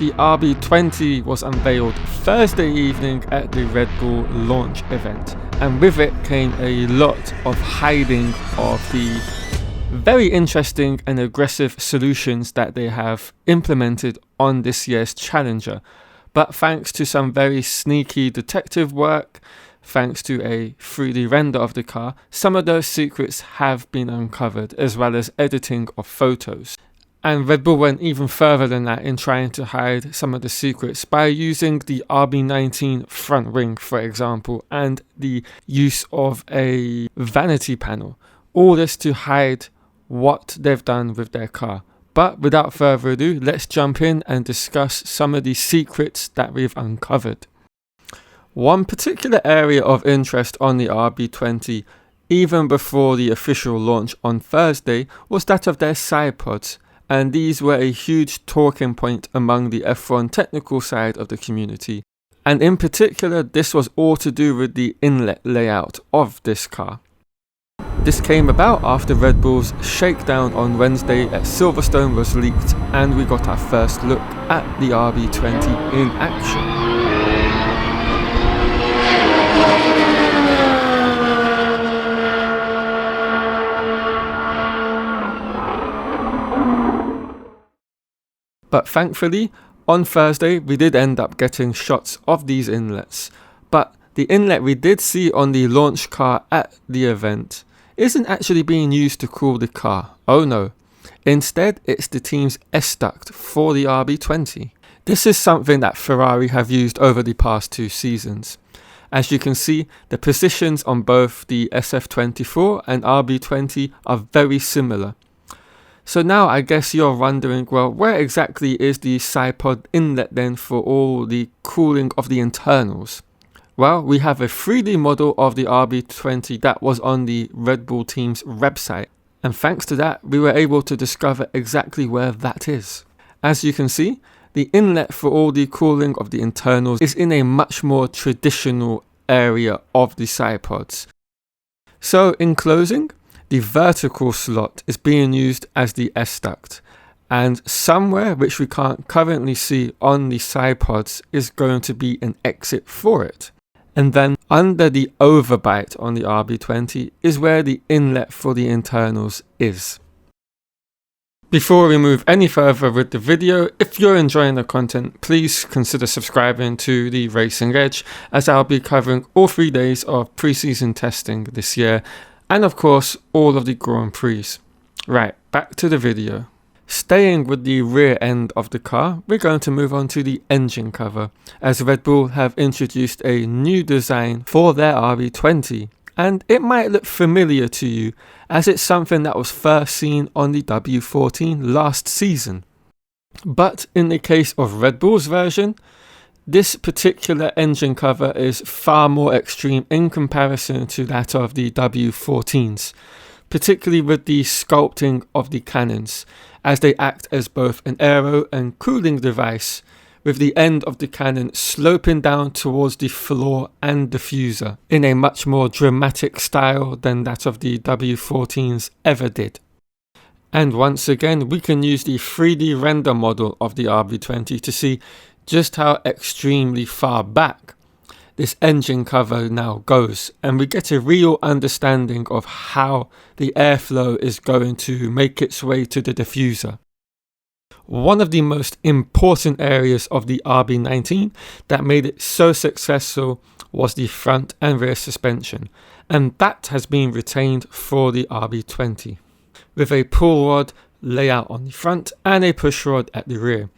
the RB20 was unveiled Thursday evening at the Red Bull launch event, and with it came a lot of hiding of the very interesting and aggressive solutions that they have implemented on this year's Challenger. But thanks to some very sneaky detective work, thanks to a 3D render of the car, some of those secrets have been uncovered, as well as editing of photos. And Red Bull went even further than that in trying to hide some of the secrets by using the RB19 front wing, for example, and the use of a vanity panel. All this to hide what they've done with their car. But without further ado, let's jump in and discuss some of the secrets that we've uncovered. One particular area of interest on the RB20, even before the official launch on Thursday, was that of their sidepods. And these were a huge talking point among the F1 technical side of the community. And in particular, this was all to do with the inlet layout of this car. This came about after Red Bull's shakedown on Wednesday at Silverstone was leaked, and we got our first look at the RB20 in action. But thankfully, on Thursday, we did end up getting shots of these inlets. But the inlet we did see on the launch car at the event isn't actually being used to cool the car. Oh no. Instead, it's the team's S-duct for the RB20. This is something that Ferrari have used over the past 2 seasons. As you can see, the positions on both the SF24 and RB20 are very similar. So now I guess you're wondering, well, where exactly is the Sidepod inlet then for all the cooling of the internals? Well, we have a 3D model of the RB20 that was on the Red Bull team's website, and thanks to that we were able to discover exactly where that is. As you can see, the inlet for all the cooling of the internals is in a much more traditional area of the sidepods. So in closing, the vertical slot is being used as the S-duct, and somewhere which we can't currently see on the sidepods is going to be an exit for it. And then under the overbite on the RB20 is where the inlet for the internals is. Before we move any further with the video, if you're enjoying the content, please consider subscribing to the Racing Edge, as I'll be covering all 3 days of pre-season testing this year, and of course all of the Grand Prix. Right, back to the video. Staying with the rear end of the car, we're going to move on to the engine cover, as Red Bull have introduced a new design for their RB20, and it might look familiar to you as it's something that was first seen on the W14 last season. But in the case of Red Bull's version, this particular engine cover is far more extreme in comparison to that of the W14s, particularly with the sculpting of the cannons, as they act as both an aero and cooling device, with the end of the cannon sloping down towards the floor and diffuser in a much more dramatic style than that of the W14s ever did. And once again, we can use the 3D render model of the RB20 to see just how extremely far back this engine cover now goes, and we get a real understanding of how the airflow is going to make its way to the diffuser. One of the most important areas of the RB19 that made it so successful was the front and rear suspension, and that has been retained for the RB20, with a pull rod layout on the front and a push rod at the rear,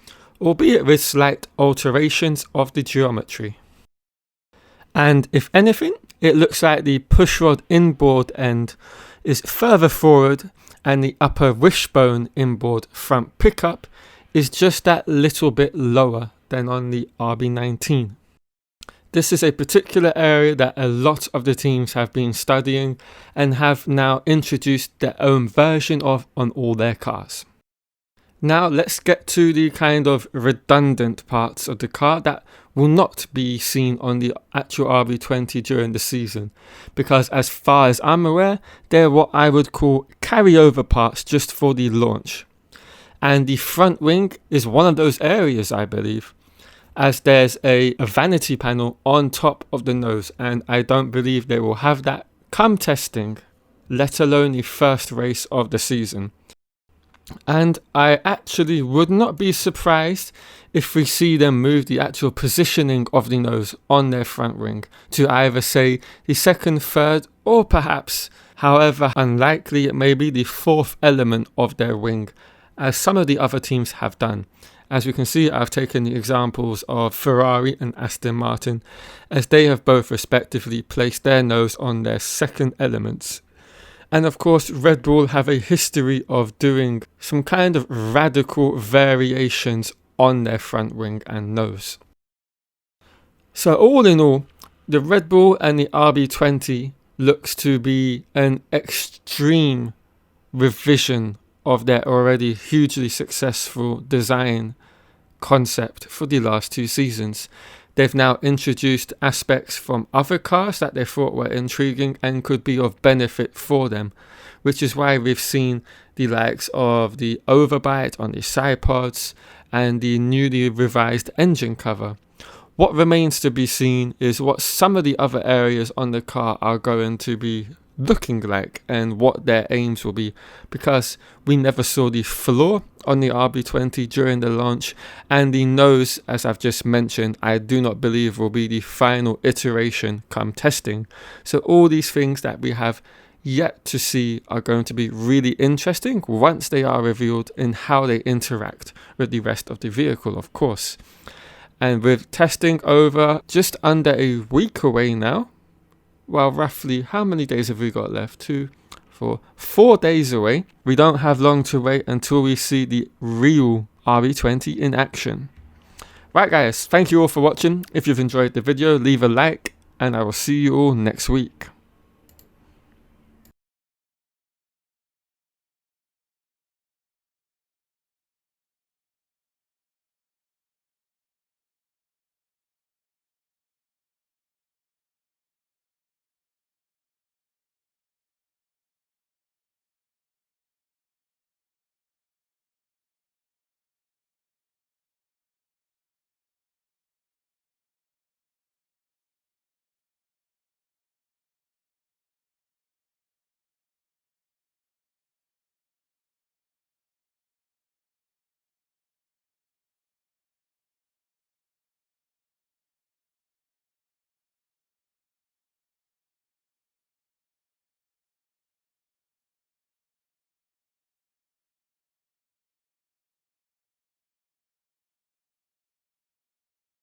albeit with slight alterations of the geometry. And if anything, it looks like the pushrod inboard end is further forward, and the upper wishbone inboard front pickup is just that little bit lower than on the RB19. This is a particular area that a lot of the teams have been studying and have now introduced their own version of on all their cars. Now let's get to the kind of redundant parts of the car that will not be seen on the actual RB20 during the season, because as far as I'm aware, they're what I would call carryover parts just for the launch. And the front wing is one of those areas, I believe, as there's a vanity panel on top of the nose, and I don't believe they will have that come testing, let alone the first race of the season. And I actually would not be surprised if we see them move the actual positioning of the nose on their front wing to either say the second, third, or perhaps, however unlikely it may be, the fourth element of their wing, as some of the other teams have done. As we can see, I've taken the examples of Ferrari and Aston Martin, as they have both respectively placed their nose on their second elements. And of course, Red Bull have a history of doing some kind of radical variations on their front wing and nose. So all in all, the Red Bull and the RB20 looks to be an extreme revision of their already hugely successful design concept for the last 2 seasons. They've now introduced aspects from other cars that they thought were intriguing and could be of benefit for them, which is why we've seen the likes of the overbite on the Sidepods and the newly revised engine cover. What remains to be seen is what some of the other areas on the car are going to be looking like and what their aims will be, because we never saw the floor on the RB20 during the launch, and the nose, as I've just mentioned, I do not believe will be the final iteration come testing. So all these things that we have yet to see are going to be really interesting once they are revealed in how they interact with the rest of the vehicle, of course. And with testing over just under a week away now, well, roughly, how many days have we got left? 2, 4, 4 days away. We don't have long to wait until we see the real RB20 in action. Right guys, thank you all for watching. If you've enjoyed the video, leave a like, and I will see you all next week.